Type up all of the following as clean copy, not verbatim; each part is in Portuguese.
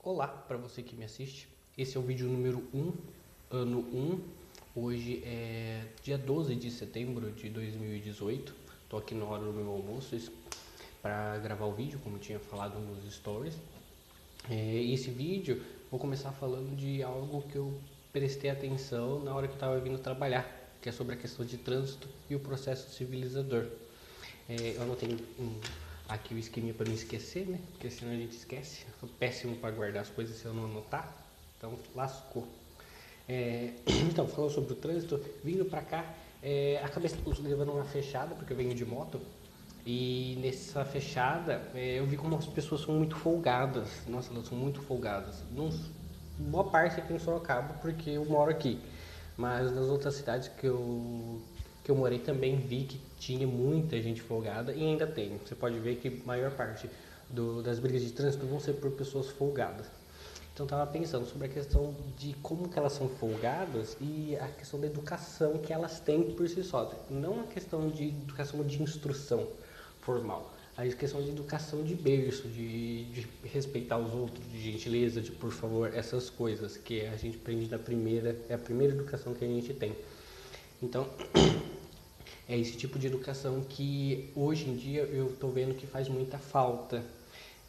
Olá para você que me assiste. Esse é o vídeo número 1, ano 1. Hoje é dia 12 de setembro de 2018. Estou aqui na hora do meu almoço para gravar o vídeo, como eu tinha falado nos stories. Esse vídeo vou começar falando de algo que eu prestei atenção na hora que eu estava vindo trabalhar, que é sobre a questão de trânsito e o processo civilizador. Eu anotei aqui o esqueminha para não esquecer, né? Porque senão a gente esquece. Eu sou péssimo para guardar as coisas se eu não anotar. Então, lascou. Então, falando sobre o trânsito, vindo para cá, acabei levando uma fechada, porque eu venho de moto. E nessa fechada, eu vi como as pessoas são muito folgadas. Nossa, elas são muito folgadas. Boa parte aqui em Sorocaba, porque eu moro aqui. Mas nas outras cidades que eu morei também vi que tinha muita gente folgada e ainda tem. Você pode ver que a maior parte das brigas de trânsito vão ser por pessoas folgadas. Então eu estava pensando sobre a questão de como que elas são folgadas e a questão da educação que elas têm por si só. Não a questão de educação de instrução formal, a questão de educação de berço, de respeitar os outros, de gentileza, de por favor, essas coisas que a gente aprende é a primeira educação que a gente tem. Então, é esse tipo de educação que hoje em dia eu estou vendo que faz muita falta.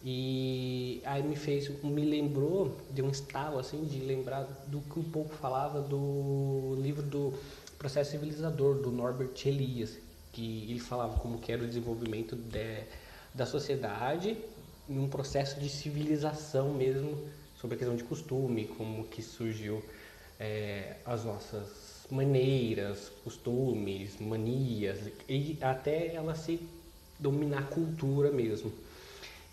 E aí me lembrou, deu um estalo assim de lembrar do que um pouco falava do livro do Processo Civilizador, do Norbert Elias, que ele falava como que era o desenvolvimento da sociedade em um processo de civilização mesmo, sobre a questão de costume, como que surgiu as nossas maneiras, costumes, manias, e até ela se dominar a cultura mesmo.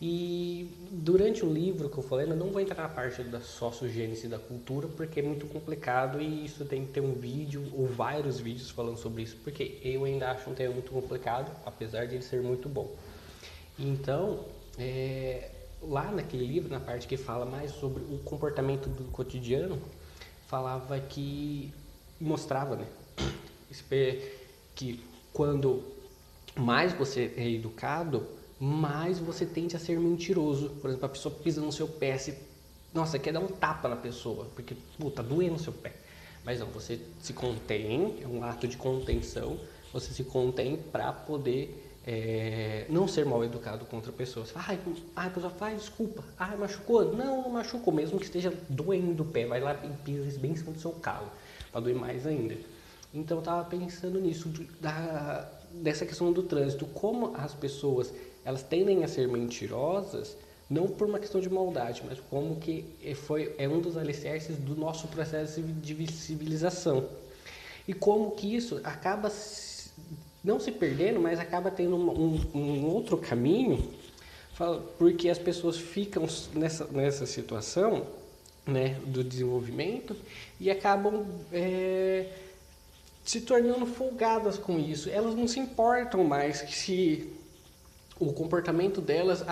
E durante o livro que eu falei, eu não vou entrar na parte da sociogênese da cultura, porque é muito complicado e isso tem que ter um vídeo ou vários vídeos falando sobre isso, porque eu ainda acho um tema muito complicado, apesar de ele ser muito bom. Então, lá naquele livro, na parte que fala mais sobre o comportamento do cotidiano, falava que mostrava, né, que quando mais você é educado, mais você tende a ser mentiroso. Por exemplo, a pessoa pisa no seu pé, nossa, quer dar um tapa na pessoa, porque, tá doendo o seu pé. Mas não, você se contém, é um ato de contenção, você se contém para poder não ser mal educado contra pessoas. A pessoa faz, desculpa, machucou? Não machucou, mesmo que esteja doendo o pé, vai lá e pisa bem em cima do seu calo, para doer mais ainda. Então eu estava pensando nisso, dessa questão do trânsito, como as pessoas elas tendem a ser mentirosas, não por uma questão de maldade, mas como que é um dos alicerces do nosso processo de civilização. E como que isso acaba não se perdendo, mas acaba tendo um outro caminho, porque as pessoas ficam nessa situação, né, do desenvolvimento e acabam se tornando folgadas com isso. Elas não se importam mais se o comportamento delas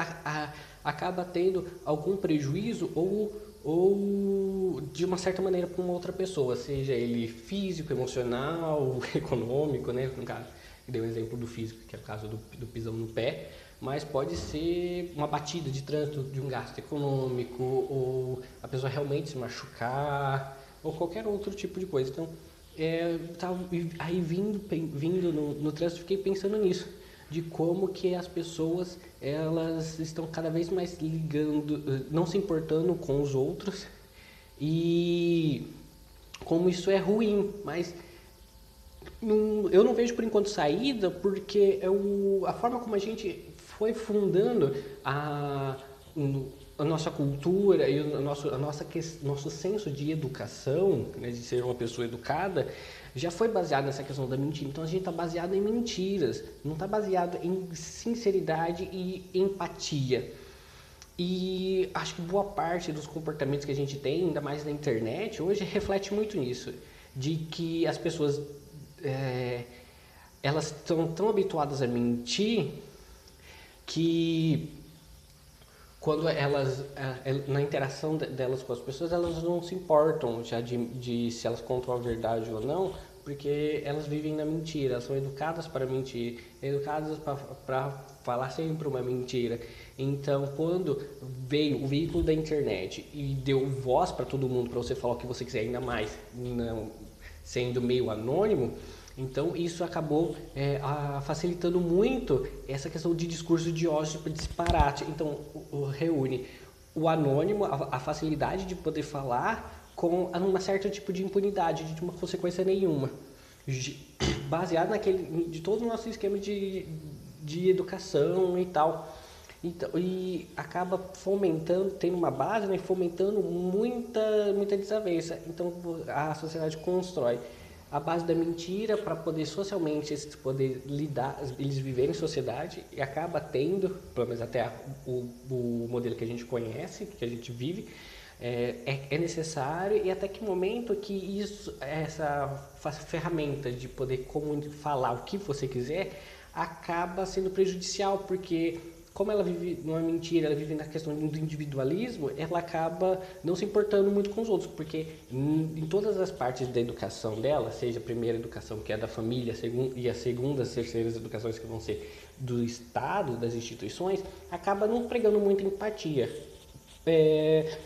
acaba tendo algum prejuízo ou de uma certa maneira para uma outra pessoa, seja ele físico, emocional, econômico, né? No caso, dei um exemplo do físico, que é o caso do pisão no pé, mas pode ser uma batida de trânsito, de um gasto econômico, ou a pessoa realmente se machucar, ou qualquer outro tipo de coisa. Então, aí vindo no trânsito, fiquei pensando nisso, de como que as pessoas elas estão cada vez mais ligando, não se importando com os outros e como isso é ruim, mas eu não vejo por enquanto saída, porque a forma como a gente foi fundando a nossa cultura e nosso senso de educação, né, de ser uma pessoa educada, já foi baseado nessa questão da mentira. Então a gente está baseado em mentiras, não está baseado em sinceridade e empatia. E acho que boa parte dos comportamentos que a gente tem, ainda mais na internet, hoje reflete muito nisso, de que as pessoas elas estão tão habituadas a mentir que quando elas, na interação delas com as pessoas, elas não se importam já de se elas contam a verdade ou não, porque elas vivem na mentira, são educadas para mentir, educadas para falar sempre uma mentira. Então, quando veio o veículo da internet e deu voz para todo mundo, para você falar o que você quiser, ainda mais não sendo meio anônimo, então isso acabou facilitando muito essa questão de discurso de ódio de disparate. Então, reúne o anônimo, a facilidade de poder falar com um certo tipo de impunidade, de uma consequência nenhuma, baseado de todo o nosso esquema de educação e tal. Então, e acaba fomentando, tendo uma base, né, fomentando muita desavença. Então a sociedade constrói a base da mentira para poder socialmente poder lidar, eles viverem em sociedade, e acaba tendo, pelo menos até o modelo que a gente conhece, que a gente vive, é necessário. E até que momento que essa ferramenta de poder falar o que você quiser acaba sendo prejudicial, porque como ela vive numa mentira, ela vive na questão do individualismo, ela acaba não se importando muito com os outros, porque em todas as partes da educação dela, seja a primeira educação, que é da família, e a segunda, as terceiras educações, que vão ser do Estado, das instituições, acaba não pregando muita empatia.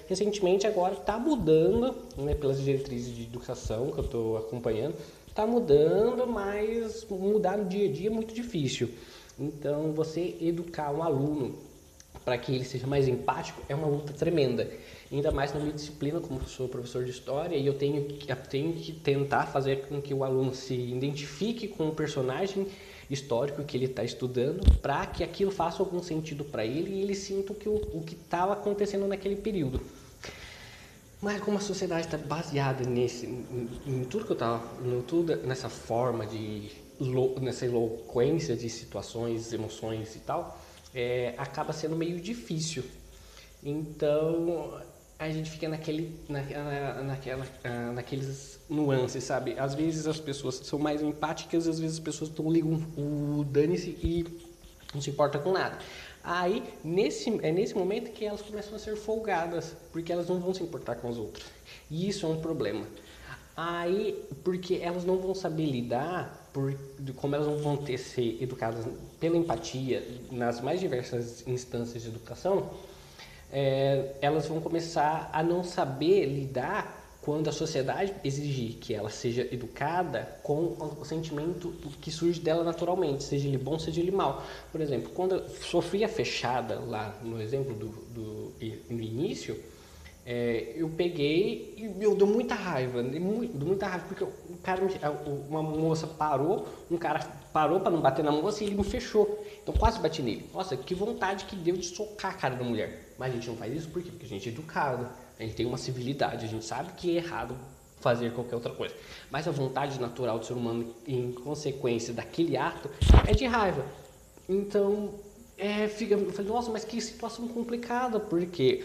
Recentemente agora está mudando, né, pelas diretrizes de educação que eu estou acompanhando, está mudando, mas mudar no dia a dia é muito difícil. Então, você educar um aluno para que ele seja mais empático é uma luta tremenda. Ainda mais na minha disciplina, como eu sou professor de história, e eu tenho que tentar fazer com que o aluno se identifique com o personagem histórico que ele está estudando, para que aquilo faça algum sentido para ele e ele sinta o que estava acontecendo naquele período. Mas como a sociedade está baseada em tudo que eu estava, nessa forma nessa eloquência de situações, emoções e tal, acaba sendo meio difícil. Então a gente fica naqueles nuances, sabe? Às vezes as pessoas são mais empáticas, às vezes as pessoas não ligam o dane-se e não se importa com nada. Aí, nesse momento que elas começam a ser folgadas, porque elas não vão se importar com os outros. E isso é um problema. Aí, porque elas não vão saber lidar, como elas não vão ser educadas pela empatia nas mais diversas instâncias de educação, elas vão começar a não saber lidar quando a sociedade exigir que ela seja educada com o sentimento que surge dela naturalmente, seja ele bom, seja ele mal. Por exemplo, quando eu sofri a fechada lá no exemplo no início, eu peguei e eu deu muita raiva, porque uma moça parou, um cara parou para não bater na moça e ele me fechou. Então quase bati nele. Nossa, que vontade que deu de socar a cara da mulher. Mas a gente não faz isso por quê? Porque a gente é educado, a gente tem uma civilidade, a gente sabe que é errado fazer qualquer outra coisa. Mas a vontade natural do ser humano, em consequência daquele ato, é de raiva. Então, eu falei, nossa, mas que situação complicada, porque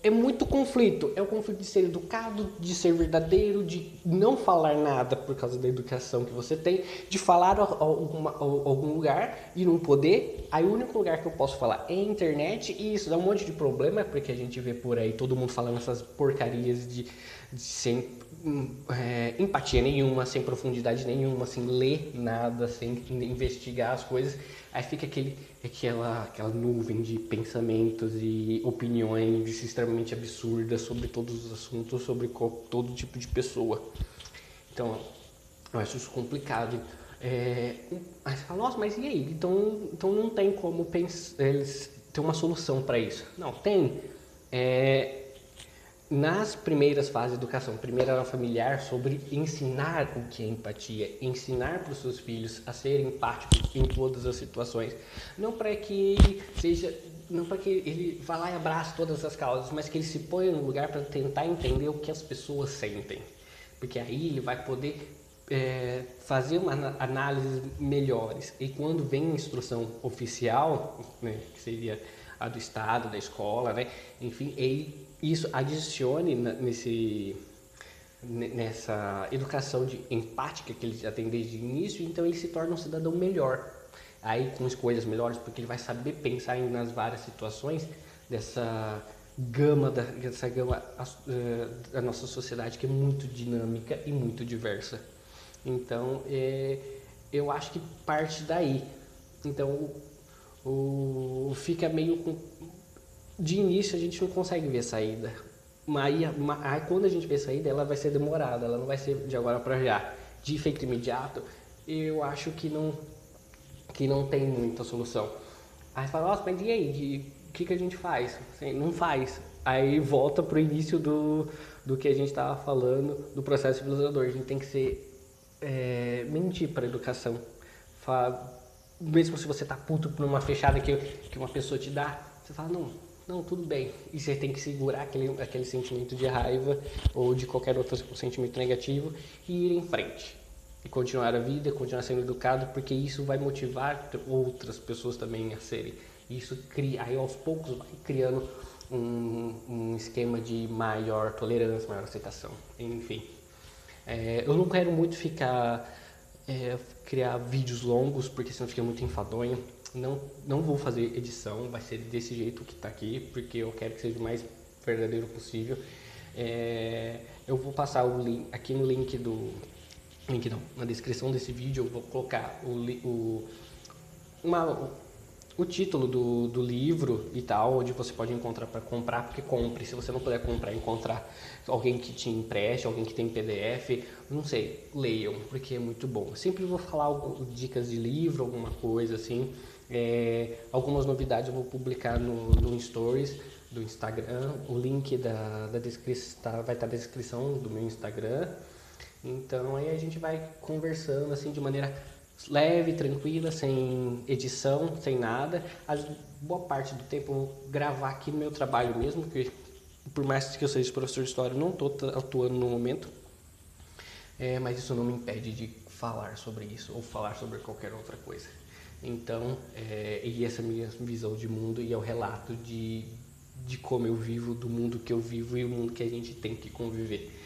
é muito conflito. É o conflito de ser educado, de ser verdadeiro, de não falar nada por causa da educação que você tem, de falar algum lugar e não poder. Aí o único lugar que eu posso falar é a internet, e isso dá um monte de problema, porque a gente vê por aí todo mundo falando essas porcarias sem empatia nenhuma, sem profundidade nenhuma, sem ler nada, sem investigar as coisas. Aí fica aquela nuvem de pensamentos e opiniões extremamente absurdas sobre todos os assuntos, sobre todo tipo de pessoa. Então, eu acho isso complicado. Aí você fala, nossa, mas e aí? Então não tem como ter uma solução para isso. Não, tem. Nas primeiras fases de educação, primeiro era familiar, sobre ensinar o que é empatia, ensinar para os seus filhos a serem empáticos em todas as situações. Não para que ele vá lá e abrace todas as causas, mas que ele se ponha no lugar para tentar entender o que as pessoas sentem. Porque aí ele vai poder fazer uma análise melhores. E quando vem a instrução oficial, né, que seria a do Estado, da escola, né, enfim, isso adicione nessa educação empática que ele já tem desde o início, então ele se torna um cidadão melhor. Aí com escolhas melhores, porque ele vai saber pensar nas várias situações essa gama da nossa sociedade que é muito dinâmica e muito diversa. Então, eu acho que parte daí. Então, fica meio de início a gente não consegue ver saída. Mas aí, quando a gente vê saída, ela vai ser demorada, ela não vai ser de agora para já. De efeito imediato, eu acho que não tem muita solução. Aí você fala, nossa, mas e aí? O que a gente faz? Assim, não faz. Aí volta pro início do que a gente estava falando, do processo civilizador. A gente tem que mentir para a educação. Mesmo se você tá puto por uma fechada que uma pessoa te dá, você fala, não, tudo bem. E você tem que segurar aquele sentimento de raiva ou de qualquer outro sentimento negativo e ir em frente. E continuar a vida, continuar sendo educado, porque isso vai motivar outras pessoas também a serem. Isso cria, aí aos poucos vai criando um esquema de maior tolerância, maior aceitação, enfim. Eu não quero muito criar vídeos longos, porque senão fica muito enfadonho. Não vou fazer edição, vai ser desse jeito que está aqui, porque eu quero que seja o mais verdadeiro possível. Eu vou passar o link aqui no na descrição desse vídeo. Eu vou colocar o título do livro e tal, onde você pode encontrar para comprar, porque compre. Se você não puder comprar, encontrar alguém que te empreste, alguém que tem PDF, não sei, leiam, porque é muito bom. Eu sempre vou falar dicas de livro, alguma coisa assim. Algumas novidades eu vou publicar no Stories do Instagram. O link da descrição vai estar na descrição do meu Instagram. Então aí a gente vai conversando assim de maneira leve, tranquila, sem edição, sem nada. Boa parte do tempo eu vou gravar aqui no meu trabalho mesmo, porque por mais que eu seja professor de história, eu não estou atuando no momento. Mas isso não me impede de falar sobre isso ou falar sobre qualquer outra coisa. Então, e essa minha visão de mundo e é o relato de como eu vivo, do mundo que eu vivo e o mundo que a gente tem que conviver.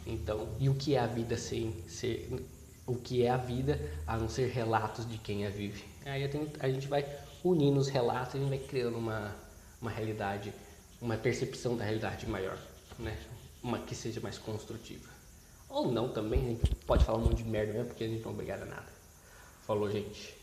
Então, e o que é a vida o que é a vida a não ser relatos de quem a vive? Aí a gente vai unindo os relatos, a gente vai criando uma realidade, uma percepção da realidade maior, né? Uma que seja mais construtiva. Ou não também, a gente pode falar um monte de merda mesmo, porque a gente não é obrigado a nada. Falou, gente.